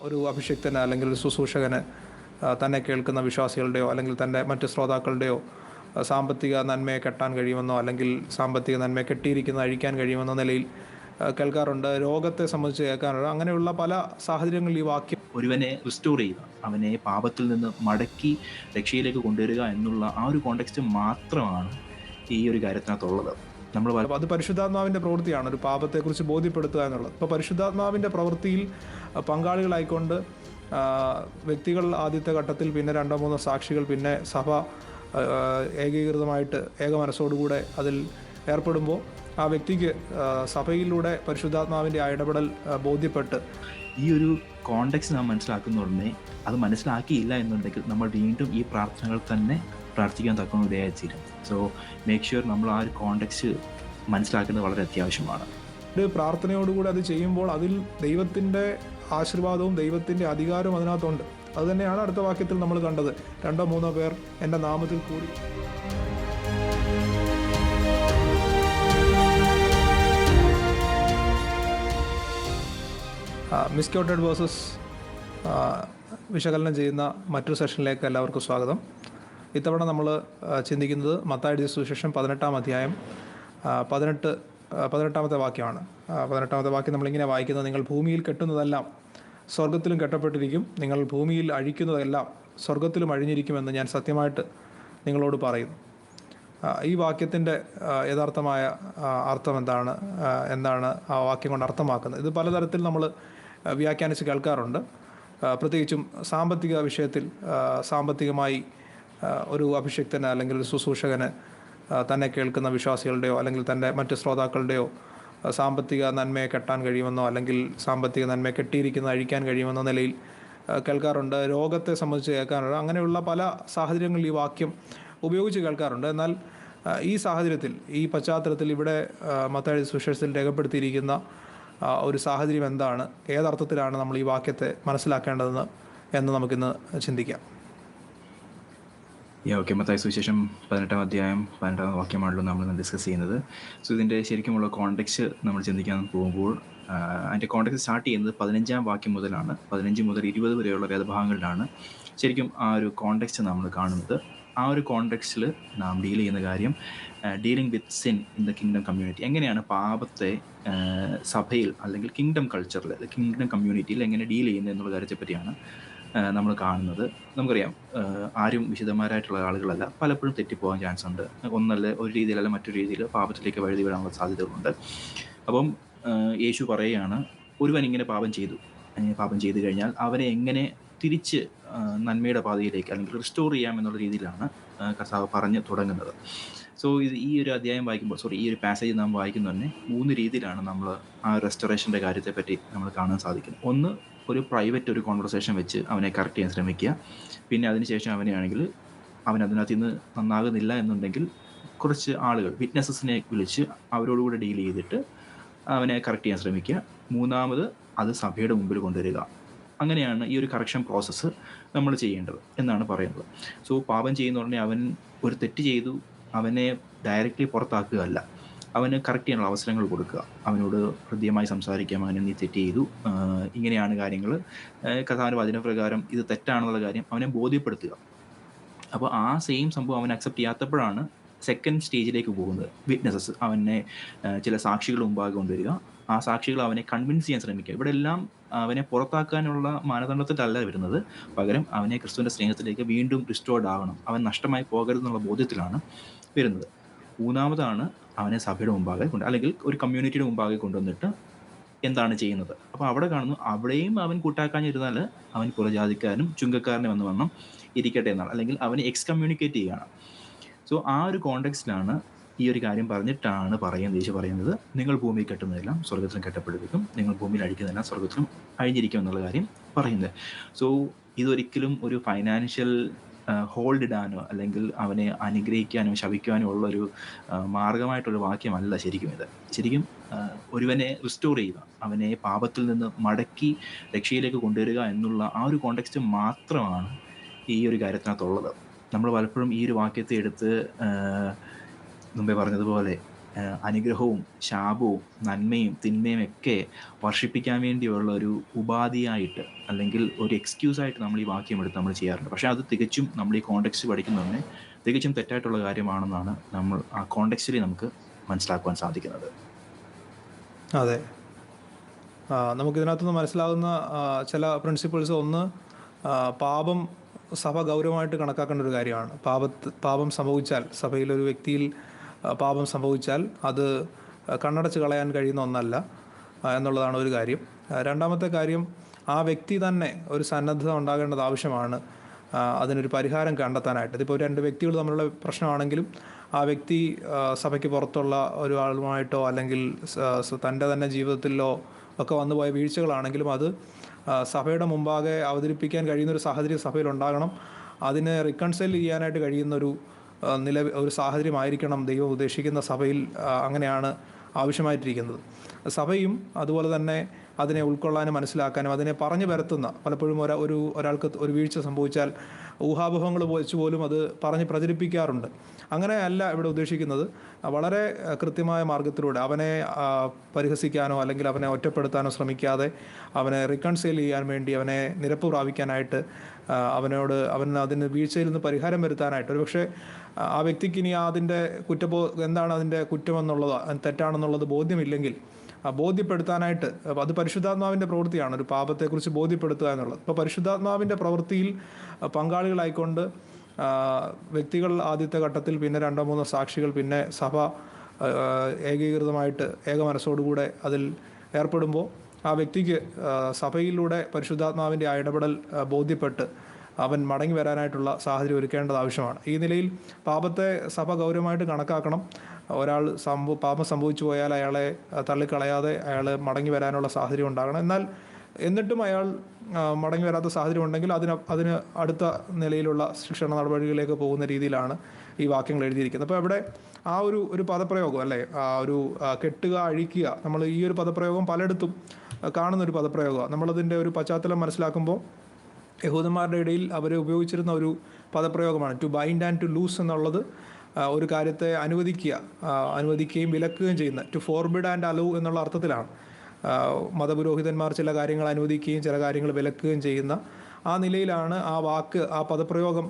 ഒരു അഭിഷിക്തന് അല്ലെങ്കിൽ ഒരു ശുശ്രൂഷകന് തന്നെ കേൾക്കുന്ന വിശ്വാസികളുടെയോ അല്ലെങ്കിൽ തൻ്റെ മറ്റ് ശ്രോതാക്കളുടെയോ സാമ്പത്തിക നന്മയെ കെട്ടാൻ കഴിയുമെന്നോ അല്ലെങ്കിൽ സാമ്പത്തിക നന്മയെ കെട്ടിയിരിക്കുന്ന അഴിക്കാൻ കഴിയുമെന്ന നിലയിൽ കേൾക്കാറുണ്ട്. രോഗത്തെ സംബന്ധിച്ച് കേൾക്കാറുണ്ട്. അങ്ങനെയുള്ള പല സാഹചര്യങ്ങളിൽ ഈ വാക്യം ഒരുവനെ റിസ്റ്റോർ ചെയ്യുക, അവനെ പാപത്തിൽ നിന്ന് മടക്കി രക്ഷയിലേക്ക് കൊണ്ടുവരിക എന്നുള്ള ആ ഒരു കോണ്ടെക്സ്റ്റ് മാത്രമാണ് ഈ ഒരു കാര്യത്തിനകത്തുള്ളത്. നമ്മൾ അപ്പോൾ അത് പരിശുദ്ധാത്മാവിൻ്റെ പ്രവൃത്തിയാണ്, ഒരു പാപത്തെക്കുറിച്ച് ബോധ്യപ്പെടുത്തുക എന്നുള്ളത്. ഇപ്പോൾ പരിശുദ്ധാത്മാവിൻ്റെ പ്രവൃത്തിയിൽ പങ്കാളികളായിക്കൊണ്ട് വ്യക്തികൾ ആദ്യത്തെ ഘട്ടത്തിൽ, പിന്നെ 2-3 സാക്ഷികൾ, പിന്നെ സഭ ഏകീകൃതമായിട്ട് ഏകമനസ്സോടുകൂടെ അതിൽ ഏർപ്പെടുമ്പോൾ ആ വ്യക്തിക്ക് സഭയിലൂടെ പരിശുദ്ധാത്മാവിൻ്റെ ആ ഇടപെടൽ ബോധ്യപ്പെട്ട് ഈ ഒരു കോണ്ടെക്സ്റ്റ് നാം മനസ്സിലാക്കുന്ന ഉടനെ അത് മനസ്സിലാക്കിയില്ല എന്നുണ്ടെങ്കിൽ നമ്മൾ വീണ്ടും ഈ പ്രാർത്ഥനകൾ തന്നെ പ്രാർത്ഥിക്കാൻ തക്കുന്ന ഇടയായിത്തീരും. സോ മേക്ക് ഷുവർ നമ്മൾ ആ ഒരു കോണ്ടെക്സ്റ്റ് മനസ്സിലാക്കുന്നത് വളരെ അത്യാവശ്യമാണ്. ഒരു പ്രാർത്ഥനയോടുകൂടി അത് ചെയ്യുമ്പോൾ അതിൽ ദൈവത്തിൻ്റെ ആശീർവാദവും ദൈവത്തിൻ്റെ അധികാരവും അതിനകത്തുണ്ട്. അതുതന്നെയാണ് അടുത്ത വാക്യത്തിൽ നമ്മൾ കണ്ടത്. 2-3 പേർ എൻ്റെ നാമത്തിൽ കൂടി. മിസ്ക്യൂട്ടഡ് വേഴ്സസ് വിശകലനം ചെയ്യുന്ന മറ്റൊരു സെഷനിലേക്ക് എല്ലാവർക്കും സ്വാഗതം. ഇത്തവണ നമ്മൾ ചിന്തിക്കുന്നത് മത്തായിയുടെ സുവിശേഷം 18-ാം അധ്യായം 18-ാമത്തെ വാക്യമാണ്. 18-ാമത്തെ വാക്യം നമ്മളിങ്ങനെ വായിക്കുന്നത്: നിങ്ങൾ ഭൂമിയിൽ കെട്ടുന്നതെല്ലാം സ്വർഗത്തിലും കെട്ടപ്പെട്ടിരിക്കും, നിങ്ങൾ ഭൂമിയിൽ അഴിക്കുന്നതെല്ലാം സ്വർഗത്തിലും അഴിഞ്ഞിരിക്കുമെന്ന് ഞാൻ സത്യമായിട്ട് നിങ്ങളോട് പറയുന്നു. ഈ വാക്യത്തിൻ്റെ യഥാർത്ഥമായ അർത്ഥം എന്താണ് ആ വാക്യം കൊണ്ട് അർത്ഥമാക്കുന്നത്? ഇത് പലതരത്തിൽ നമ്മൾ വ്യാഖ്യാനിച്ച് കേൾക്കാറുണ്ട്. പ്രത്യേകിച്ചും സാമ്പത്തിക വിഷയത്തിൽ സാമ്പത്തികമായി ഒരു അഭിഷിക്തന് അല്ലെങ്കിൽ ഒരു ശുശ്രൂഷകന് തന്നെ കേൾക്കുന്ന വിശ്വാസികളുടെയോ അല്ലെങ്കിൽ തൻ്റെ മറ്റ് ശ്രോതാക്കളുടെയോ സാമ്പത്തിക നന്മയെ കെട്ടാൻ കഴിയുമെന്നോ അല്ലെങ്കിൽ സാമ്പത്തിക നന്മയെ കെട്ടിയിരിക്കുന്ന അഴിക്കാൻ കഴിയുമെന്ന നിലയിൽ കേൾക്കാറുണ്ട്. രോഗത്തെ സംബന്ധിച്ച് കേൾക്കാറുണ്ട്. അങ്ങനെയുള്ള പല സാഹചര്യങ്ങളിൽ ഈ വാക്യം ഉപയോഗിച്ച് കേൾക്കാറുണ്ട്. എന്നാൽ ഈ സാഹചര്യത്തിൽ, ഈ പശ്ചാത്തലത്തിൽ ഇവിടെ മത്തായിയുടെ സുവിശേഷത്തിൽ രേഖപ്പെടുത്തിയിരിക്കുന്ന ഒരു സാഹചര്യം എന്താണ്, ഏതർത്ഥത്തിലാണ് നമ്മൾ ഈ വാക്യത്തെ മനസ്സിലാക്കേണ്ടതെന്ന് എന്ന് നമുക്കിന്ന് ചിന്തിക്കാം. ഓക്കെ, മത്തായി സുവിശേഷം 18-ാം അധ്യായം 12-ാം വാക്യമാണല്ലോ നമ്മൾ ഡിസ്കസ് ചെയ്യുന്നത്. സോ ഇതിൻ്റെ ശരിക്കുമുള്ള കോണ്ടെക്സ്റ്റ് നമ്മൾ ചിന്തിക്കാൻ പോകുമ്പോൾ അതിൻ്റെ കോണ്ടെക്സ്റ്റ് സ്റ്റാർട്ട് ചെയ്യുന്നത് 15-ാം വാക്യം മുതലാണ്. 15 മുതൽ 20 വരെയുള്ള വേദഭാഗങ്ങളിലാണ് ശരിക്കും ആ ഒരു കോണ്ടെക്സ്റ്റ് നമ്മൾ കാണുന്നത്. ആ ഒരു കോണ്ടെക്സ്റ്റിൽ നാം ഡീൽ ചെയ്യുന്ന കാര്യം dealing with sin in the kingdom community. എങ്ങനെയാണ് പാപത്തെ സഭയിൽ അല്ലെങ്കിൽ കിങ്ഡം കൾച്ചറിൽ, കിങ്ഡം കമ്മ്യൂണിറ്റിയിൽ എങ്ങനെ ഡീൽ ചെയ്യുന്നത് എന്നുള്ള കാര്യത്തെ പറ്റിയാണ് നമ്മൾ കാണുന്നത്. നമുക്കറിയാം, ആരും വിശുദ്ധന്മാരായിട്ടുള്ള ആളുകളല്ല, പലപ്പോഴും തെറ്റിപ്പോകാൻ ചാൻസ് ഉണ്ട്. ഒന്നല്ല ഒരു രീതിയിലല്ല മറ്റൊരു രീതിയിൽ പാപത്തിലേക്ക് വഴുതി വിടാനുള്ള സാധ്യതകളുണ്ട്. അപ്പം യേശു പറയുകയാണ്, ഒരുവൻ ഇങ്ങനെ പാപം ചെയ്തു കഴിഞ്ഞാൽ അവനെ എങ്ങനെ തിരിച്ച് നന്മയുടെ പാതയിലേക്ക് അല്ലെങ്കിൽ റിസ്റ്റോർ ചെയ്യാം എന്നുള്ള രീതിയിലാണ് കർത്താവ് പറഞ്ഞ് തുടങ്ങുന്നത്. സോ ഈ ഒരു അധ്യായം വായിക്കുമ്പോൾ, ഈ ഒരു പാസേജ് നാം വായിക്കുന്ന തന്നെ 3 രീതിയിലാണ് നമ്മൾ ആ റെസ്റ്റോറേഷൻ്റെ കാര്യത്തെപ്പറ്റി നമ്മൾ കാണാൻ സാധിക്കുന്നത്. ഒന്ന്, ഒരു പ്രൈവറ്റ് ഒരു കോൺവെർസേഷൻ വെച്ച് അവനെ കറക്റ്റ് ചെയ്യാൻ ശ്രമിക്കുക. പിന്നെ അതിനുശേഷം അവൻ അതിനകത്ത് നിന്ന് നന്നാകുന്നില്ല എന്നുണ്ടെങ്കിൽ കുറച്ച് ആളുകൾ, വിറ്റ്നസസിനെ വിളിച്ച് അവരോടുകൂടെ ഡീൽ ചെയ്തിട്ട് അവനെ കറക്റ്റ് ചെയ്യാൻ ശ്രമിക്കുക. മൂന്നാമത്, അത് സഭയുടെ മുമ്പിൽ കൊണ്ടുവരിക. അങ്ങനെയാണ് ഈ ഒരു കറക്ഷൻ പ്രോസസ്സ് നമ്മൾ ചെയ്യേണ്ടത് എന്നാണ് പറയുന്നത്. സോ പാപം ചെയ്യുന്ന ഉടനെ അവൻ ഒരു തെറ്റ് ചെയ്തു അവനെ ഡയറക്റ്റ്ലി പുറത്താക്കുകയല്ല, അവന് കറക്റ്റ് ചെയ്യാനുള്ള അവസരങ്ങൾ കൊടുക്കുക. അവനോട് ഹൃദ്യമായി സംസാരിക്കാം, അവനെ നീ തെറ്റ് ചെയ്തു, ഇങ്ങനെയാണ് കാര്യങ്ങൾ, കർത്താവിൻ്റെ വചനപ്രകാരം ഇത് തെറ്റാണെന്നുള്ള കാര്യം അവനെ ബോധ്യപ്പെടുത്തുക. അപ്പോൾ ആ സെയിം സംഭവം അവൻ അക്സെപ്റ്റ് ചെയ്യാത്തപ്പോഴാണ് സെക്കൻഡ് സ്റ്റേജിലേക്ക് പോകുന്നത്. വിറ്റ്നസസ്, അവനെ ചില സാക്ഷികൾ മുമ്പാകെ കൊണ്ടുവരിക. ആ സാക്ഷികൾ അവനെ കൺവിൻസ് ചെയ്യാൻ ശ്രമിക്കുക. ഇവിടെ എല്ലാം അവനെ പുറത്താക്കാനുള്ള മാനദണ്ഡത്തിലല്ല വരുന്നത്, പകരം അവനെ ക്രിസ്തുവിൻ്റെ സ്നേഹത്തിലേക്ക് വീണ്ടും റിസ്റ്റോർഡ് ആകണം, അവൻ നഷ്ടമായി പോകരുതെന്നുള്ള ബോധ്യത്തിലാണ് വരുന്നത്. മൂന്നാമതാണ്, അവനെ സഭയുടെ മുമ്പാകെ അല്ലെങ്കിൽ ഒരു കമ്മ്യൂണിറ്റിയുടെ മുമ്പാകെ കൊണ്ടുവന്നിട്ട് എന്താണ് ചെയ്യുന്നത്. അപ്പോൾ അവിടെ കാണുന്നു, അവിടെയും അവൻ കൂട്ടാക്കാഞ്ഞിരുന്നാൽ അവൻ പുറജാതിക്കാരനും ചുങ്കക്കാരനും എന്ന് വണ്ണം ഇരിക്കട്ടെ എന്നാണ്, അല്ലെങ്കിൽ അവനെ എക്സ്കമ്മ്യൂണിക്കേറ്റ് ചെയ്യുകയാണ്. സോ ആ ഒരു കോണ്ടെക്സ്റ്റിലാണ് ഈ ഒരു കാര്യം പറഞ്ഞിട്ടാണ് യേശു പറയുന്നത്, നിങ്ങൾ ഭൂമിയിൽ കെട്ടുന്നതെല്ലാം സ്വർഗത്തിലും കെട്ടപ്പെടുകയും നിങ്ങൾ ഭൂമിയിൽ അഴിക്കുന്നതെല്ലാം സ്വർഗത്തിലും അഴിഞ്ഞിരിക്കും എന്നുള്ള കാര്യം പറയുന്നത്. സോ ഇതൊരിക്കലും ഒരു ഫൈനാൻഷ്യൽ ഹോൾഡ് ഇടാനോ അല്ലെങ്കിൽ അവനെ അനുഗ്രഹിക്കാനോ ശപിക്കാനോ ഉള്ളൊരു മാർഗമായിട്ടൊരു വാക്യമല്ല ശരിക്കും ഇത്. ശരിക്കും ഒരുവനെ റിസ്റ്റോർ ചെയ്യുക, അവനെ പാപത്തിൽ നിന്ന് മടക്കി രക്ഷയിലേക്ക് കൊണ്ടുവരിക എന്നുള്ള ആ ഒരു കോണ്ടെക്സ്റ്റ് മാത്രമാണ് ഈ ഒരു കാര്യത്തിനകത്തുള്ളത്. നമ്മൾ പലപ്പോഴും ഈ ഒരു വാക്യത്തെ എടുത്ത് മുമ്പേ പറഞ്ഞതുപോലെ അനുഗ്രഹവും ശാപവും നന്മയും തിന്മയും ഒക്കെ വർഷിപ്പിക്കാൻ വേണ്ടിയുള്ള ഒരു ഉപാധിയായിട്ട് അല്ലെങ്കിൽ ഒരു എക്സ്ക്യൂസായിട്ട് നമ്മൾ ഈ വാക്യം എടുത്ത് നമ്മൾ ചെയ്യാറുണ്ട്. പക്ഷേ അത് തികച്ചും നമ്മൾ ഈ കോണ്ടെക്സ്റ്റ് പഠിക്കുന്നതിന് തികച്ചും തെറ്റായിട്ടുള്ള കാര്യമാണെന്നാണ് നമ്മൾ ആ കോണ്ടെക്സ്റ്റിൽ നമുക്ക് മനസ്സിലാക്കുവാൻ സാധിക്കുന്നത്. അതെ. നമുക്കിതിനകത്തുനിന്ന് മനസ്സിലാകുന്ന ചില പ്രിൻസിപ്പിൾസ്. ഒന്ന്, പാപം സഭ ഗൗരവമായിട്ട് കണക്കാക്കേണ്ട ഒരു കാര്യമാണ്. പാപം സംഭവിച്ചാൽ, സഭയിലൊരു വ്യക്തിയിൽ പാപം സംഭവിച്ചാൽ അത് കണ്ണടച്ച് കളയാൻ കഴിയുന്ന ഒന്നല്ല എന്നുള്ളതാണ് ഒരു കാര്യം. രണ്ടാമത്തെ കാര്യം, ആ വ്യക്തി തന്നെ ഒരു സന്നദ്ധത ഉണ്ടാകേണ്ടത് ആവശ്യമാണ് അതിനൊരു പരിഹാരം കണ്ടെത്താനായിട്ട്. ഇതിപ്പോൾ രണ്ട് വ്യക്തികൾ തമ്മിലുള്ള പ്രശ്നമാണെങ്കിലും ആ വ്യക്തി സഭയ്ക്ക് പുറത്തുള്ള ഒരാളുമായിട്ടോ അല്ലെങ്കിൽ തൻ്റെ തന്നെ ജീവിതത്തിലോ ഒക്കെ വന്നുപോയ വീഴ്ചകളാണെങ്കിലും അത് സഭയുടെ മുമ്പാകെ അവതരിപ്പിക്കാൻ കഴിയുന്നൊരു സാഹചര്യം സഭയിൽ ഉണ്ടാകണം. അതിനെ റിക്കൺസൈൽ ചെയ്യാനായിട്ട് കഴിയുന്നൊരു ഒരു സാഹചര്യമായിരിക്കണം ദൈവം ഉദ്ദേശിക്കുന്ന സഭയിൽ. അങ്ങനെയാണ് ആവശ്യമായിട്ടിരിക്കുന്നത്. സഭയും അതുപോലെ തന്നെ അതിനെ ഉൾക്കൊള്ളാനും മനസ്സിലാക്കാനും അതിനെ പറഞ്ഞു പരത്തുന്ന, പലപ്പോഴും ഒരാൾക്ക് ഒരു വീഴ്ച സംഭവിച്ചാൽ ഊഹാപോഹങ്ങൾ വെച്ച് പോലും അത് പറഞ്ഞ് പ്രചരിപ്പിക്കാറുണ്ട്. അങ്ങനെയല്ല ഇവിടെ ഉദ്ദേശിക്കുന്നത്. വളരെ കൃത്യമായ മാർഗത്തിലൂടെ അവനെ പരിഹസിക്കാനോ അല്ലെങ്കിൽ അവനെ ഒറ്റപ്പെടുത്താനോ ശ്രമിക്കാതെ അവനെ റിക്കൺസൈൽ ചെയ്യാൻ വേണ്ടി, അവനെ നിരപ്പ് പ്രാപിക്കാനായിട്ട്, അതിന് വീഴ്ചയിൽ നിന്ന് പരിഹാരം വരുത്താനായിട്ട്, ഒരുപക്ഷെ ആ വ്യക്തിക്ക് ഇനി അതിൻ്റെ എന്താണ് അതിൻ്റെ കുറ്റമെന്നുള്ളത്, തെറ്റാണെന്നുള്ളത് ബോധ്യമില്ലെങ്കിൽ ബോധ്യപ്പെടുത്താനായിട്ട്, അത് പരിശുദ്ധാത്മാവിൻ്റെ പ്രവൃത്തിയാണ് ഒരു പാപത്തെക്കുറിച്ച് ബോധ്യപ്പെടുത്തുക എന്നുള്ളത്. ഇപ്പോൾ പരിശുദ്ധാത്മാവിൻ്റെ പ്രവൃത്തിയിൽ പങ്കാളികളായിക്കൊണ്ട് വ്യക്തികൾ ആദ്യത്തെ ഘട്ടത്തിൽ, പിന്നെ 2-3 സാക്ഷികൾ, പിന്നെ സഭ ഏകീകൃതമായിട്ട് മനസ്സോടുകൂടെ അതിൽ ഏർപ്പെടുമ്പോൾ ആ വ്യക്തിക്ക് സഭയിലൂടെ പരിശുദ്ധാത്മാവിൻ്റെ ആ ഇടപെടൽ ബോധ്യപ്പെട്ട് അവൻ മടങ്ങി വരാനായിട്ടുള്ള സാഹചര്യം ഒരുക്കേണ്ടത് ആവശ്യമാണ്. ഈ നിലയിൽ പാപത്തെ സഭ ഗൗരവമായിട്ട് കണക്കാക്കണം. ഒരാൾ പാപം സംഭവിച്ചു പോയാൽ അയാളെ തള്ളിക്കളയാതെ അയാൾ മടങ്ങി വരാനുള്ള സാഹചര്യം ഉണ്ടാകണം. എന്നിട്ടും അയാൾ മടങ്ങി വരാത്ത സാഹചര്യം ഉണ്ടെങ്കിൽ അതിന് അടുത്ത നിലയിലുള്ള ശിക്ഷണ നടപടികളിലേക്ക് പോകുന്ന രീതിയിലാണ് ഈ വാക്യങ്ങൾ എഴുതിയിരിക്കുന്നത്. അപ്പോൾ ഇവിടെ ആ ഒരു പദപ്രയോഗം, അല്ലേ, കെട്ടുക, അഴിക്കുക, നമ്മൾ ഈ ഒരു പദപ്രയോഗം പലയിടത്തും കാണുന്നൊരു പദപ്രയോഗമാണ്. നമ്മളതിൻ്റെ ഒരു പശ്ചാത്തലം മനസ്സിലാക്കുമ്പോൾ യഹൂദന്മാരുടെ ഇടയിൽ അവർ ഉപയോഗിച്ചിരുന്ന ഒരു പദപ്രയോഗമാണ് to bind and to loose എന്നുള്ളത്. ഒരു കാര്യത്തെ അനുവദിക്കുകയും വിലക്കുകയും ചെയ്യുന്ന, ടു ഫോർബിഡ് ആൻഡ് അലോ എന്നുള്ള അർത്ഥത്തിലാണ്. മതപുരോഹിതന്മാർ ചില കാര്യങ്ങൾ അനുവദിക്കുകയും ചില കാര്യങ്ങൾ വിലക്കുകയും ചെയ്യുന്ന ആ നിലയിലാണ് ആ പദപ്രയോഗം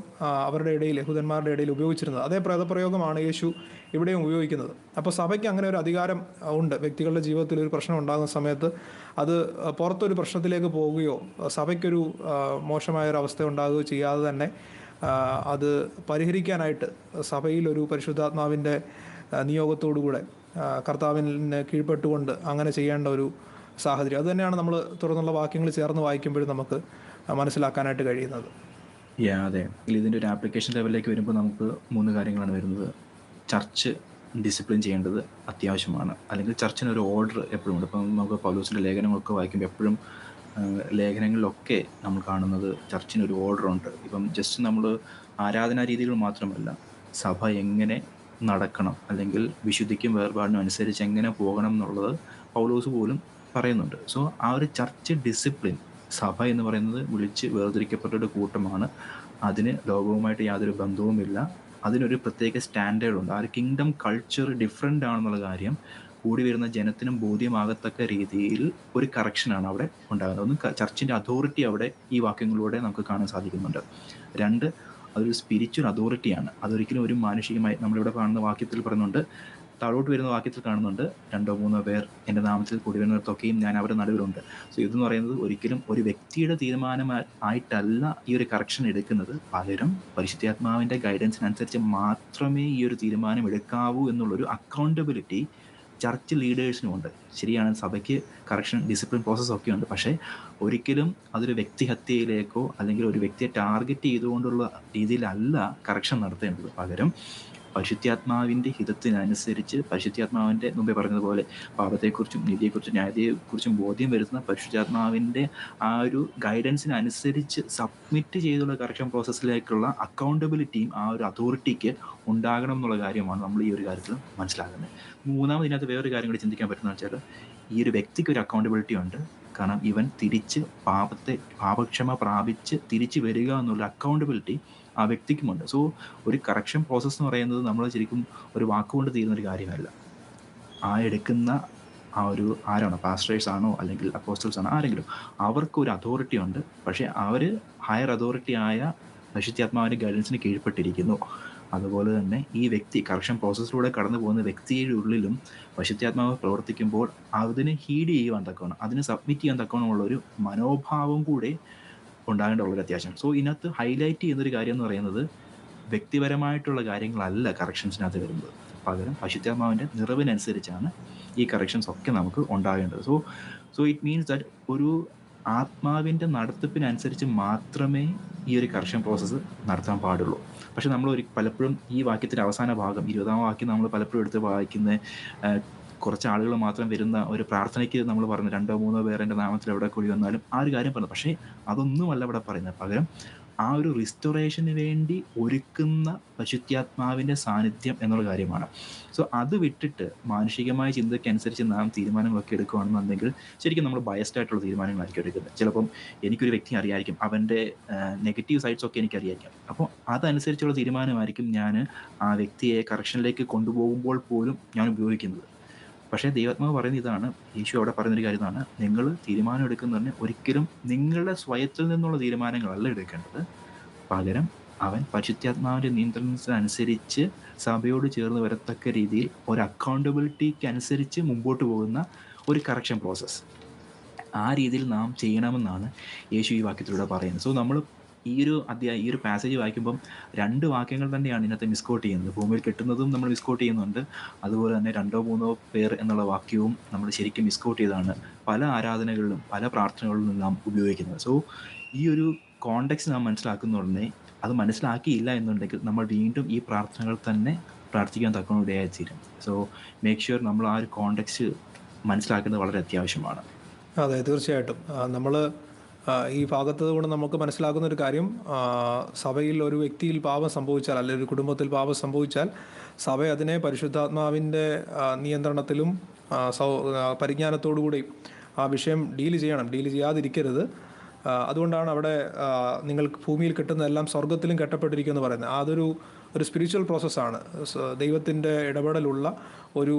അവരുടെ ഇടയിൽ, യഹൂദന്മാരുടെ ഇടയിൽ ഉപയോഗിച്ചിരുന്നത്. അതേ പദപ്രയോഗമാണ് യേശു ഇവിടെയും ഉപയോഗിക്കുന്നത്. അപ്പോൾ സഭയ്ക്ക് അങ്ങനെ ഒരു അധികാരം ഉണ്ട്. വ്യക്തികളുടെ ജീവിതത്തിൽ ഒരു പ്രശ്നം ഉണ്ടാകുന്ന സമയത്ത് അത് പുറത്തൊരു പ്രശ്നത്തിലേക്ക് പോവുകയോ സഭയ്ക്കൊരു മോശമായൊരവസ്ഥ ഉണ്ടാകുകയോ ചെയ്യാതെ തന്നെ അത് പരിഹരിക്കാനായിട്ട് സഭയിലൊരു പരിശുദ്ധാത്മാവിൻ്റെ നിയോഗത്തോടുകൂടെ കർത്താവിന് കീഴ്പ്പെട്ടുകൊണ്ട് അങ്ങനെ ചെയ്യേണ്ട ഒരു സാഹചര്യം. അതുതന്നെയാണ് നമ്മൾ തുടർന്നുള്ള വാക്യങ്ങൾ ചേർന്ന് വായിക്കുമ്പോഴും നമുക്ക് മനസ്സിലാക്കാനായിട്ട് കഴിയുന്നത്. അതെ. ഇതിൻ്റെ ഒരു ആപ്ലിക്കേഷൻ ലെവലിലേക്ക് വരുമ്പോൾ നമുക്ക് 3 കാര്യങ്ങളാണ് വരുന്നത്. ചർച്ച് ഡിസിപ്ലിൻ ചെയ്യേണ്ടത് അത്യാവശ്യമാണ്. അല്ലെങ്കിൽ ചർച്ചിനൊരു ഓർഡർ എപ്പോഴും ഉണ്ട്. ഇപ്പം നമുക്ക് പൗലോസിൻ്റെ ലേഖനങ്ങളൊക്കെ വായിക്കുമ്പോൾ എപ്പോഴും ലേഖനങ്ങളിലൊക്കെ നമ്മൾ കാണുന്നത് ചർച്ചിനൊരു ഓർഡറുണ്ട്. ഇപ്പം ജസ്റ്റ് നമ്മൾ ആരാധനാ രീതികൾ മാത്രമല്ല, സഭ എങ്ങനെ നടക്കണം അല്ലെങ്കിൽ വിശുദ്ധിക്കും വേർപാടിനും അനുസരിച്ച് എങ്ങനെ പോകണം എന്നുള്ളത് പൗലോസ് പോലും പറയുന്നുണ്ട്. സോ ആ ഒരു ചർച്ച് ഡിസിപ്ലിൻ, സഭ എന്ന് പറയുന്നത് വിളിച്ച് വേർതിരിക്കപ്പെട്ടൊരു കൂട്ടമാണ്. അതിന് ലോകവുമായിട്ട് യാതൊരു ബന്ധവുമില്ല. അതിനൊരു പ്രത്യേക സ്റ്റാൻഡേർഡുണ്ട്. ആ ഒരു കിങ്ഡം കൾച്ചർ ഡിഫറെൻ്റ് ആണെന്നുള്ള കാര്യം കൂടി വരുന്ന ജനത്തിനും ബോധ്യമാകത്തക്ക രീതിയിൽ ഒരു കറക്ഷനാണ് അവിടെ ഉണ്ടാകുന്നത്. ഒന്ന്, ചർച്ചിൻ്റെ അതോറിറ്റി അവിടെ ഈ വാക്യങ്ങളിലൂടെ നമുക്ക് കാണാൻ സാധിക്കുന്നുണ്ട്. 2, അതൊരു സ്പിരിച്വൽ അതോറിറ്റിയാണ്. അതൊരിക്കലും ഒരു മാനുഷികമായി, നമ്മളിവിടെ കാണുന്ന വാക്യത്തിൽ പറയുന്നുണ്ട്, താഴോട്ട് വരുന്ന വാക്യത്തിൽ കാണുന്നുണ്ട്, 2-3 പേർ എൻ്റെ നാമത്തിൽ കൂടി വരുന്നിടത്തൊക്കെയും ഞാൻ അവരുടെ നടുവിലുണ്ട്. സോ ഇതെന്ന് പറയുന്നത് ഒരിക്കലും ഒരു വ്യക്തിയുടെ തീരുമാനമായിട്ടല്ല ഈ ഒരു കറക്ഷൻ എടുക്കുന്നത്. പകരം പരിശുദ്ധാത്മാവിൻ്റെ ഗൈഡൻസിനനുസരിച്ച് മാത്രമേ ഈ ഒരു തീരുമാനം എടുക്കാവൂ എന്നുള്ളൊരു അക്കൗണ്ടബിലിറ്റി ചർച്ച് ലീഡേഴ്സിനുമുണ്ട്. ശരിയാണ്, സഭയ്ക്ക് കറക്ഷൻ ഡിസിപ്ലിൻ പ്രോസസ്സൊക്കെ ഉണ്ട്. പക്ഷേ ഒരിക്കലും അതൊരു വ്യക്തിഹത്യയിലേക്കോ അല്ലെങ്കിൽ ഒരു വ്യക്തിയെ ടാർഗറ്റ് ചെയ്തുകൊണ്ടുള്ള രീതിയിലല്ല കറക്ഷൻ നടത്തേണ്ടത്. പകരം പരിശുദ്ധാത്മാവിൻ്റെ ഹിതത്തിനനുസരിച്ച്, പരിശുദ്ധാത്മാവിൻ്റെ മുമ്പേ പറഞ്ഞതുപോലെ പാപത്തെക്കുറിച്ചും നീതിയെക്കുറിച്ചും ന്യായത്തെക്കുറിച്ചും ബോധ്യം വരുത്തുന്ന പരിശുദ്ധാത്മാവിൻ്റെ ആ ഒരു ഗൈഡൻസിനനുസരിച്ച് സബ്മിറ്റ് ചെയ്തുള്ള കറക്ഷൻ പ്രോസസ്സിലേക്കുള്ള അക്കൗണ്ടബിലിറ്റിയും ആ ഒരു അതോറിറ്റിക്ക് ഉണ്ടാകണം എന്നുള്ള കാര്യമാണ് നമ്മൾ ഈ ഒരു കാര്യത്തിൽ മനസ്സിലാക്കുന്നത്. 3ാമത് ഇതിനകത്ത് വേറൊരു കാര്യം കൂടി ചിന്തിക്കാൻ പറ്റുന്നത് വെച്ചാൽ, ഈ ഒരു വ്യക്തിക്ക് ഒരു അക്കൗണ്ടബിലിറ്റി ഉണ്ട്. കാരണം ഇവൻ തിരിച്ച് പാപക്ഷമ പ്രാപിച്ച് തിരിച്ച് വരിക എന്നുള്ള അക്കൗണ്ടബിലിറ്റി ആ വ്യക്തിക്കുമുണ്ട്. സോ ഒരു കറക്ഷൻ പ്രോസസ്സ് എന്ന് പറയുന്നത് നമ്മൾ ശരിക്കും ഒരു വാക്കുകൊണ്ട് തീരുന്നൊരു കാര്യമല്ല. ആ എടുക്കുന്ന ആ ഒരു ആരാണോ, പാസ്റ്റേഴ്സ് ആണോ അല്ലെങ്കിൽ അപ്പോസ്റ്റൽസ് ആണോ, ആരെങ്കിലും അവർക്കൊരു അതോറിറ്റി ഉണ്ട്. പക്ഷേ അവർ ഹയർ അതോറിറ്റി ആയ പരിശുദ്ധാത്മാവിൻ്റെ ഗൈഡൻസിന് കീഴ്പ്പെട്ടിരിക്കുന്നു. അതുപോലെ തന്നെ ഈ വ്യക്തി കറക്ഷൻ പ്രോസസ്സിലൂടെ കടന്നു പോകുന്ന വ്യക്തിയുടെ ഉള്ളിലും പരിശുദ്ധാത്മാവ് പ്രവർത്തിക്കുമ്പോൾ അതിന് ഹീഡ് ചെയ്യുവാൻ തക്കവണ്ണം, അതിന് സബ്മിറ്റ് ചെയ്യാൻ തക്കവണ്ണമുള്ളൊരു മനോഭാവം കൂടെ ഉണ്ടാകേണ്ട വളരെ അത്യാവശ്യം. സോ ഇതിനകത്ത് ഹൈലൈറ്റ് ചെയ്യുന്നൊരു കാര്യം എന്ന് പറയുന്നത് വ്യക്തിപരമായിട്ടുള്ള കാര്യങ്ങളല്ല കറക്ഷൻസിനകത്ത് വരുന്നത്. പകരം പരിശുദ്ധാത്മാവിൻ്റെ നിറവിനനുസരിച്ചാണ് ഈ കറക്ഷൻസ് ഒക്കെ നമുക്ക് ഉണ്ടാകേണ്ടത്. സോ ഇറ്റ് മീൻസ് ദാറ്റ് ഒരു ആത്മാവിൻ്റെ നടത്തിപ്പിനനുസരിച്ച് മാത്രമേ ഈ ഒരു കറക്ഷൻ പ്രോസസ്സ് നടത്താൻ പാടുള്ളൂ. പക്ഷെ നമ്മൾ പലപ്പോഴും ഈ വാക്യത്തിൻ്റെ അവസാന ഭാഗം 20-ാം വാക്യം നമ്മൾ പലപ്പോഴും എടുത്ത് വായിക്കുന്ന കുറച്ച് ആളുകൾ മാത്രം വരുന്ന ഒരു പ്രാർത്ഥനയ്ക്ക് നമ്മൾ പറഞ്ഞു 2-3 പേർ എൻ്റെ നാമത്തിൽ എവിടെ കൂടി വന്നാലും ആ ഒരു കാര്യം പറഞ്ഞു. പക്ഷേ അതൊന്നുമല്ല ഇവിടെ പറയുന്നത്. പകരം ആ ഒരു റിസ്റ്റോറേഷന് വേണ്ടി ഒരുക്കുന്ന പരിശുദ്ധാത്മാവിൻ്റെ സാന്നിധ്യം എന്നുള്ള കാര്യമാണ്. സോ അത് വിട്ടിട്ട് മാനുഷികമായ ചിന്തയ്ക്കനുസരിച്ച് നാം തീരുമാനങ്ങളൊക്കെ എടുക്കുകയാണെന്നുണ്ടെങ്കിൽ ശരിക്കും നമ്മൾ ബയസ്ഡ് ആയിട്ടുള്ള തീരുമാനങ്ങളായിരിക്കും എടുക്കുന്നത്. ചിലപ്പം എനിക്കൊരു വ്യക്തി അറിയായിരിക്കും, അവൻ്റെ നെഗറ്റീവ് സൈഡ്സ് ഒക്കെ എനിക്കറിയായിരിക്കും. അപ്പോൾ അതനുസരിച്ചുള്ള തീരുമാനമായിരിക്കും ഞാൻ ആ വ്യക്തിയെ കറക്ഷനിലേക്ക് കൊണ്ടുപോകുമ്പോൾ പോലും ഞാൻ ഉപയോഗിക്കുന്നത്. പക്ഷേ ദൈവാത്മാവ് പറയുന്ന ഇതാണ്, യേശു അവിടെ പറയുന്നൊരു കാര്യമാണ്, നിങ്ങൾ തീരുമാനം എടുക്കുന്നതിന് ഒരിക്കലും നിങ്ങളുടെ സ്വയത്തിൽ നിന്നുള്ള തീരുമാനങ്ങളല്ല എടുക്കേണ്ടത്. പകരം അവൻ പരിശുദ്ധാത്മാവിൻ്റെ നിയന്ത്രണത്തിനനുസരിച്ച് സഭയോട് ചേർന്ന് വരത്തക്ക രീതിയിൽ ഒരു അക്കൗണ്ടബിലിറ്റിക്ക് അനുസരിച്ച് മുമ്പോട്ട് പോകുന്ന ഒരു കറക്ഷൻ പ്രോസസ്സ് ആ രീതിയിൽ നാം ചെയ്യണമെന്നാണ് യേശു ഈ വാക്യത്തിലൂടെ പറയുന്നത്. സോ നമ്മൾ ഈ ഒരു പാസേജ് വായിക്കുമ്പം 2 വാക്യങ്ങൾ തന്നെയാണ് ഇതിനകത്ത് മിസ്കോട്ട് ചെയ്യുന്നത്. ഭൂമിയിൽ കെട്ടുന്നതും നമ്മൾ മിസ്കോട്ട് ചെയ്യുന്നുണ്ട്. അതുപോലെ തന്നെ 2-3 പേർ എന്നുള്ള വാക്യവും നമ്മൾ ശരിക്കും മിസ്കോട്ട് ചെയ്താണ് പല ആരാധനകളിലും പല പ്രാർത്ഥനകളിലും നാം ഉപയോഗിക്കുന്നത്. സോ ഈ ഒരു കോണ്ടെക്സ്റ്റ് നാം മനസ്സിലാക്കുന്ന ഉടനെ അത് മനസ്സിലാക്കിയില്ല എന്നുണ്ടെങ്കിൽ നമ്മൾ വീണ്ടും ഈ പ്രാർത്ഥനകൾ തന്നെ പ്രാർത്ഥിക്കാൻ തക്കവണ്ണം ഇടയായിത്തീരും. സോ മേക്ക് ഷുവർ നമ്മൾ ആ ഒരു കോണ്ടെക്സ്റ്റ് മനസ്സിലാക്കുന്നത് വളരെ അത്യാവശ്യമാണ്. അതെ, തീർച്ചയായിട്ടും. നമ്മൾ ഈ ഭാഗത്ത് കൊണ്ട് നമുക്ക് മനസ്സിലാക്കുന്ന ഒരു കാര്യം, സഭയിൽ ഒരു വ്യക്തിയിൽ പാപം സംഭവിച്ചാൽ അല്ലെങ്കിൽ ഒരു കുടുംബത്തിൽ പാപം സംഭവിച്ചാൽ സഭ അതിനെ പരിശുദ്ധാത്മാവിൻ്റെ നിയന്ത്രണത്തിലും പരിജ്ഞാനത്തോടുകൂടി ആ വിഷയം ഡീൽ ചെയ്യണം, ഡീൽ ചെയ്യാതിരിക്കരുത്. അതുകൊണ്ടാണ് അവിടെ നിങ്ങൾക്ക് ഭൂമിയിൽ കിട്ടുന്നതെല്ലാം സ്വർഗത്തിലും കെട്ടപ്പെട്ടിരിക്കുമെന്ന് പറയുന്നത്. അതൊരു സ്പിരിച്വൽ പ്രോസസ്സാണ്. ദൈവത്തിൻ്റെ ഇടപെടലുള്ള ഒരു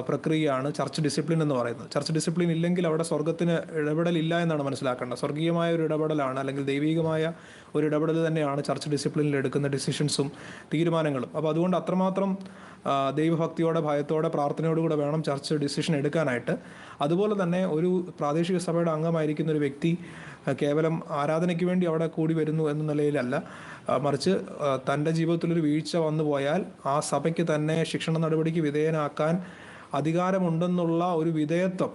പ്രക്രിയയാണ് ചർച്ച് ഡിസിപ്ലിൻ എന്ന് പറയുന്നത്. ചർച്ച് ഡിസിപ്ലിൻ ഇല്ലെങ്കിൽ അവിടെ സ്വർഗത്തിന് ഇടപെടലില്ല എന്നാണ് മനസ്സിലാക്കേണ്ടത്. സ്വർഗീയമായ ഒരു ഇടപെടലാണ്, അല്ലെങ്കിൽ ദൈവികമായ ഒരു ഇടപെടൽ തന്നെയാണ് ചർച്ച് ഡിസിപ്ലിനിൽ എടുക്കുന്ന ഡിസിഷൻസും തീരുമാനങ്ങളും. അപ്പോൾ അതുകൊണ്ട് അത്രമാത്രം ദൈവഭക്തിയോടെ, ഭയത്തോടെ, പ്രാർത്ഥനയോടുകൂടെ വേണം ചർച്ച് ഡിസിഷൻ എടുക്കാനായിട്ട്. അതുപോലെ തന്നെ ഒരു പ്രാദേശിക സഭയുടെ അംഗമായിരിക്കുന്ന ഒരു വ്യക്തി കേവലം ആരാധനയ്ക്ക് വേണ്ടി അവിടെ കൂടി വരുന്നു എന്ന നിലയിലല്ല, മറിച്ച് തൻ്റെ ജീവിതത്തിലൊരു വീഴ്ച വന്നു പോയാൽ ആ സഭയ്ക്ക് തന്നെ ശിക്ഷണ നടപടിക്ക് വിധേയനാക്കാൻ അധികാരമുണ്ടെന്നുള്ള ഒരു വിധേയത്വം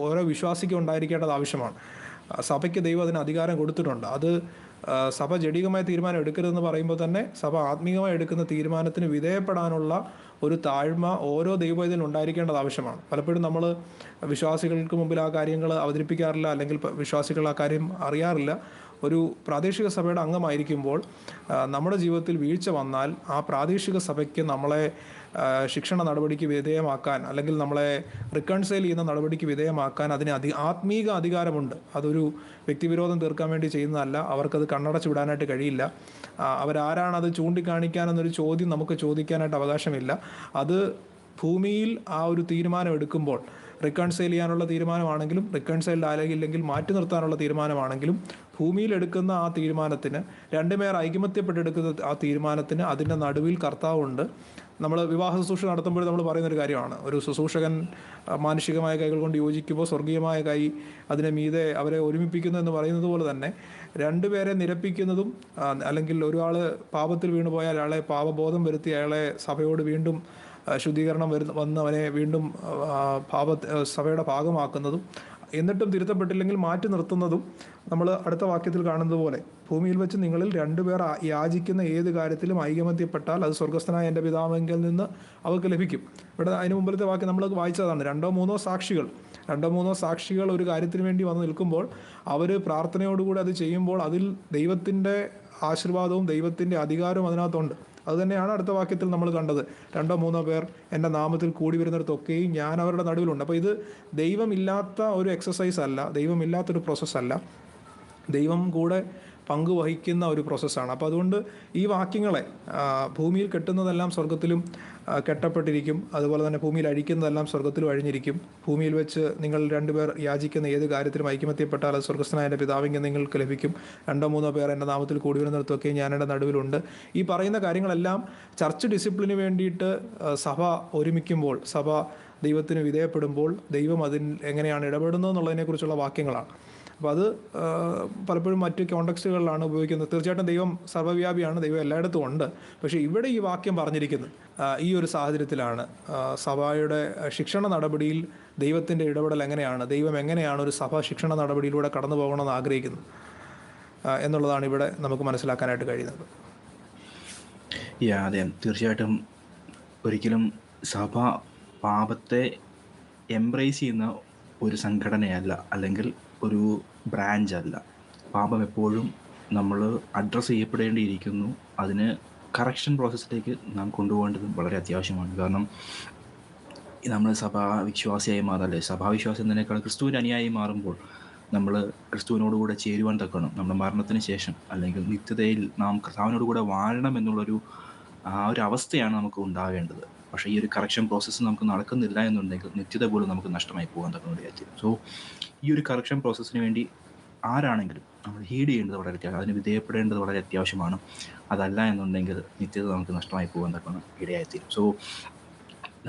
ഓരോ വിശ്വാസിക്കും ഉണ്ടായിരിക്കേണ്ടത് ആവശ്യമാണ്. സഭയ്ക്ക് ദൈവം അതിന് അധികാരം കൊടുത്തിട്ടുണ്ട്. അത് സഭ ജഡികമായ തീരുമാനം എടുക്കരുതെന്ന് പറയുമ്പോൾ തന്നെ സഭ ആത്മീയമായി എടുക്കുന്ന തീരുമാനത്തിന് വിധേയപ്പെടാനുള്ള ഒരു താഴ്മ ഓരോ ദൈവവൈദ്യനും ഉണ്ടായിരിക്കേണ്ടത് ആവശ്യമാണ്. പലപ്പോഴും നമ്മൾ വിശ്വാസികൾക്ക് മുമ്പിൽ ആ കാര്യങ്ങൾ അവതരിപ്പിക്കാറില്ല, അല്ലെങ്കിൽ വിശ്വാസികൾ ആ കാര്യം അറിയാറില്ല. ഒരു പ്രാദേശിക സഭയുടെ അംഗമായിരിക്കുമ്പോൾ നമ്മുടെ ജീവിതത്തിൽ വീഴ്ച വന്നാൽ ആ പ്രാദേശിക സഭയ്ക്ക് നമ്മളെ ശിക്ഷണ നടപടിക്ക് വിധേയമാക്കാൻ, അല്ലെങ്കിൽ നമ്മളെ റിക്കൺസൈൽ ചെയ്യുന്ന നടപടിക്ക് വിധേയമാക്കാൻ അതിന് ആത്മീക അധികാരമുണ്ട്. അതൊരു വ്യക്തിവിരോധം തീർക്കാൻ വേണ്ടി ചെയ്യുന്നതല്ല. അവർക്കത് കണ്ണടച്ച് വിടാനായിട്ട് കഴിയില്ല. അവരാരാണ് അത് ചൂണ്ടിക്കാണിക്കാനെന്നൊരു ചോദ്യം നമുക്ക് ചോദിക്കാനായിട്ട് അവകാശമില്ല. അത് ഭൂമിയിൽ ആ ഒരു തീരുമാനം എടുക്കുമ്പോൾ, റിക്കൺസൈൽ ചെയ്യാനുള്ള തീരുമാനമാണെങ്കിലും റിക്കൺസൈൽഡ് ആയില്ലെങ്കിൽ മാറ്റി നിർത്താനുള്ള തീരുമാനമാണെങ്കിലും, ഭൂമിയിൽ എടുക്കുന്ന ആ തീരുമാനത്തിന്, രണ്ടുപേർ ഐകമത്യപ്പെട്ടെടുക്കുന്ന ആ തീരുമാനത്തിന് അതിൻ്റെ നടുവിൽ കർത്താവുണ്ട്. നമ്മൾ വിവാഹ ശുശ്രൂഷ നടത്തുമ്പോൾ നമ്മൾ പറയുന്നൊരു കാര്യമാണ്, ഒരു ശുശ്രൂഷകൻ മാനുഷികമായ കൈകൾ കൊണ്ട് യോജിക്കുമ്പോൾ സ്വർഗീയമായ കൈ അതിനെ മീതെ അവരെ ഒരുമിപ്പിക്കുന്നു എന്ന് പറയുന്നത് പോലെ തന്നെ രണ്ടുപേരെ നിരപ്പിക്കുന്നതും, അല്ലെങ്കിൽ ഒരാൾ പാപത്തിൽ വീണുപോയാൽ അയാളെ പാപബോധം വരുത്തി അയാളെ സഭയോട് വീണ്ടും ശുദ്ധീകരണം വന്ന് അവനെ വീണ്ടും സഭയുടെ ഭാഗമാക്കുന്നതും, എന്നിട്ടും തിരുത്തപ്പെട്ടില്ലെങ്കിൽ മാറ്റി നിർത്തുന്നതും നമ്മൾ അടുത്ത വാക്യത്തിൽ കാണുന്നത് പോലെ, ഭൂമിയിൽ വെച്ച് നിങ്ങളിൽ 2 പേർ യാചിക്കുന്ന ഏത് കാര്യത്തിലും ഐകമത്യപ്പെട്ടാൽ അത് സ്വർഗസ്ഥനായ എൻ്റെ പിതാവിങ്കിൽ നിന്ന് അവർക്ക് ലഭിക്കും. ഇവിടെ അതിന് മുമ്പിലത്തെ വാക്യം നമ്മൾ വായിച്ചതാണ്. 2-3 സാക്ഷികൾ ഒരു കാര്യത്തിന് വേണ്ടി വന്ന് നിൽക്കുമ്പോൾ അവർ പ്രാർത്ഥനയോടുകൂടി അത് ചെയ്യുമ്പോൾ അതിൽ ദൈവത്തിൻ്റെ ആശീർവാദവും ദൈവത്തിൻ്റെ അധികാരവും അതിനകത്തുണ്ട്. അതുതന്നെയാണ് അടുത്ത വാക്യത്തിൽ നമ്മൾ കണ്ടത്. 2-3 പേർ എൻ്റെ നാമത്തിൽ കൂടി വരുന്നിടത്തൊക്കെയും ഞാൻ അവരുടെ നടുവിലുണ്ട്. അപ്പോൾ ഇത് ദൈവമില്ലാത്ത ഒരു എക്സസൈസ് അല്ല, ദൈവമില്ലാത്തൊരു പ്രോസസ്സല്ല. ദൈവം കൂടെ പങ്കുവഹിക്കുന്ന ഒരു പ്രോസസ്സാണ്. അപ്പോൾ അതുകൊണ്ട് ഈ വാക്യങ്ങളെ ഭൂമിയിൽ കെട്ടുന്നതെല്ലാം സ്വർഗത്തിലും കെട്ടപ്പെട്ടിരിക്കും, അതുപോലെ തന്നെ ഭൂമിയിൽ അഴിക്കുന്നതെല്ലാം സ്വർഗത്തിലും അഴിഞ്ഞിരിക്കും. ഭൂമിയിൽ വെച്ച് നിങ്ങൾ രണ്ടുപേർ യാചിക്കുന്ന ഏത് കാര്യത്തിലും ഐക്യമത്യപ്പെട്ടാൽ അത് സ്വർഗസ്ഥനായ എൻ്റെ പിതാവിങ്കിൽ നിങ്ങൾക്ക് ലഭിക്കും. 2-3 പേർ എൻ്റെ നാമത്തിൽ കൂടി വരുന്നിടത്തൊക്കെ ഞാൻ എൻ്റെ നടുവിലുണ്ട്. ഈ പറയുന്ന കാര്യങ്ങളെല്ലാം ചർച്ച് ഡിസിപ്ലിന് വേണ്ടിയിട്ട് സഭ ഒരുമിക്കുമ്പോൾ, സഭ ദൈവത്തിന് വിധേയപ്പെടുമ്പോൾ ദൈവം അതിൽ എങ്ങനെയാണ് ഇടപെടുന്നത് എന്നുള്ളതിനെക്കുറിച്ചുള്ള വാക്യങ്ങളാണ്. അപ്പോൾ അത് പലപ്പോഴും മറ്റ് കോണ്ടക്സ്റ്റുകളിലാണ് ഉപയോഗിക്കുന്നത്. തീർച്ചയായിട്ടും ദൈവം സർവ്വവ്യാപിയാണ്, ദൈവം എല്ലായിടത്തും ഉണ്ട്. പക്ഷേ ഇവിടെ ഈ വാക്യം പറഞ്ഞിരിക്കുന്നത് ഈ ഒരു സാഹചര്യത്തിലാണ്. സഭയുടെ ശിക്ഷണ നടപടിയിൽ ദൈവത്തിൻ്റെ ഇടപെടൽ എങ്ങനെയാണ്, ദൈവം എങ്ങനെയാണ് ഒരു സഭ ശിക്ഷണ നടപടിയിലൂടെ കടന്നു പോകണമെന്ന് ആഗ്രഹിക്കുന്നത് എന്നുള്ളതാണ് ഇവിടെ നമുക്ക് മനസ്സിലാക്കാനായിട്ട് കഴിയുന്നത്. അതെ, തീർച്ചയായിട്ടും ഒരിക്കലും സഭ പാപത്തെ എംബ്രേസ് ചെയ്യുന്ന ഒരു സംഘടനയല്ല, അല്ലെങ്കിൽ ഒരു ബ്രാഞ്ച് അല്ല. പാപം എപ്പോഴും നമ്മൾ അഡ്രസ്സ് ചെയ്യപ്പെടേണ്ടിയിരിക്കുന്നു. അതിന് കറക്ഷൻ പ്രോസസ്സിലേക്ക് നാം കൊണ്ടുപോകേണ്ടത് വളരെ അത്യാവശ്യമാണ്. കാരണം നമ്മൾ സഭാവിശ്വാസിയായി മാറല്ലേ, സഭാവിശ്വാസം എന്നതിനേക്കാൾ ക്രിസ്തുവിൻ്റെ അനുയായി മാറുമ്പോൾ നമ്മൾ ക്രിസ്തുവിനോടുകൂടെ ചേരുവാൻ തക്കണം. നമ്മുടെ മരണത്തിന് ശേഷം അല്ലെങ്കിൽ നിത്യതയിൽ നാം കർത്താവിനോടുകൂടെ വാഴണം എന്നുള്ളൊരു ഒരു അവസ്ഥയാണ് നമുക്ക് ഉണ്ടാകേണ്ടത്. പക്ഷേ ഈ ഒരു കറക്ഷൻ പ്രോസസ്സ് നമുക്ക് നടക്കുന്നില്ല എന്നുണ്ടെങ്കിൽ നിത്യത പോലും നമുക്ക് നഷ്ടമായി പോകാൻ തക്കനോടിയായി. സോ ഈ ഒരു കറക്ഷൻ പ്രോസസ്സിന് വേണ്ടി ആരാണെങ്കിലും നമ്മൾ ഹീഡ് ചെയ്യേണ്ടത് വളരെ അതിന് വിധേയപ്പെടേണ്ടത് വളരെ അത്യാവശ്യമാണ്. അതല്ല എന്നുണ്ടെങ്കിൽ നിത്യത നമുക്ക് നഷ്ടമായി പോകാൻ തക്കണം ഇടയായിത്തീരും. സോ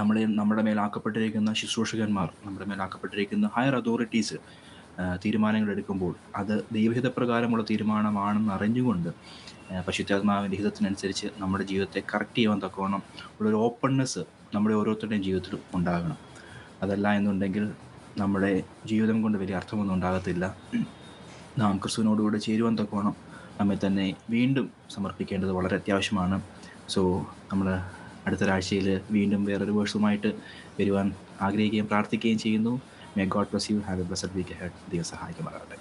നമ്മുടെ മേലാക്കപ്പെട്ടിരിക്കുന്ന ശുശ്രൂഷകന്മാർ, നമ്മുടെ മേലാക്കപ്പെട്ടിരിക്കുന്ന ഹയർ അതോറിറ്റീസ് തീരുമാനങ്ങൾ എടുക്കുമ്പോൾ അത് ദൈവഹിതപ്രകാരമുള്ള തീരുമാനമാണെന്ന് അറിഞ്ഞുകൊണ്ട് പരിശുദ്ധാത്മാവിൻ്റെ ഹിതത്തിനനുസരിച്ച് നമ്മുടെ ജീവിതത്തെ കറക്റ്റ് ചെയ്യുവാൻ തക്കവണ്ണം ഉള്ളൊരു ഓപ്പൺനെസ് നമ്മുടെ ഓരോരുത്തരുടെയും ജീവിതത്തിലും ഉണ്ടാകണം. അതല്ല എന്നുണ്ടെങ്കിൽ നമ്മുടെ ജീവിതം കൊണ്ട് വലിയ അർത്ഥമൊന്നും ഉണ്ടാകത്തില്ല. നാം ക്രിസ്തുവിനോടുകൂടെ ചേരുവാൻ തക്കവണ്ണം നമ്മെ തന്നെ വീണ്ടും സമർപ്പിക്കേണ്ടത് വളരെ അത്യാവശ്യമാണ്. സോ നമ്മൾ അടുത്തൊരാഴ്ചയിൽ വീണ്ടും വേറൊരു വേഴ്സുമായിട്ട് വരുവാൻ ആഗ്രഹിക്കുകയും പ്രാർത്ഥിക്കുകയും ചെയ്യുന്നു. May God bless you. Have a blessed week ahead. ദൈവം സഹായിക്കുമാറാകട്ടെ.